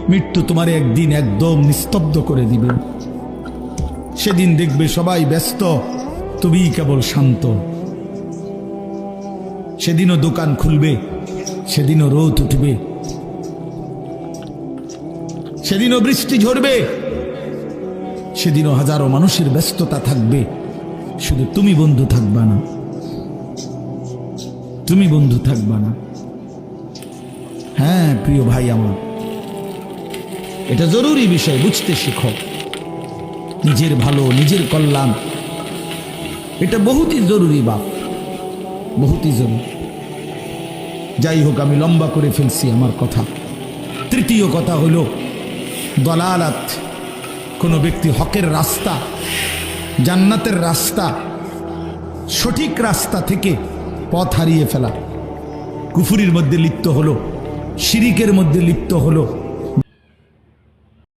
মৃত্যু তোমারে একদিন একদম নিস্তব্ধ করে দিবে। সেদিন দেখবে সবাই ব্যস্ত, তুমি কেবল শান্ত। সেদিনও দোকান খুলবে, সেদিনও রোদ উঠবে, সেদিনও বৃষ্টি ঝরবে, সেদিনও হাজারো মানুষের ব্যস্ততা থাকবে, শুধু তুমি বন্ধু থাকবা না, তুমি বন্ধু থাকবা না। হ্যাঁ প্রিয় ভাই আমার, এটা জরুরি বিষয়, বুঝতে শিখো। নিজের ভালো, নিজের কল্যাণ, এটা বহুতই জরুরি বাপ, বহুতই জরুরি। যাই হোক, আমি লম্বা করে ফেলছি আমার কথা। তৃতীয় কথা হলো দলালাত, কোনো ব্যক্তি হকের রাস্তা, জান্নাতের রাস্তা, সঠিক রাস্তা থেকে পথ হারিয়ে ফেলা, কুফরির মধ্যে লিপ্ত হলো, শিরিকের মধ্যে লিপ্ত হলো,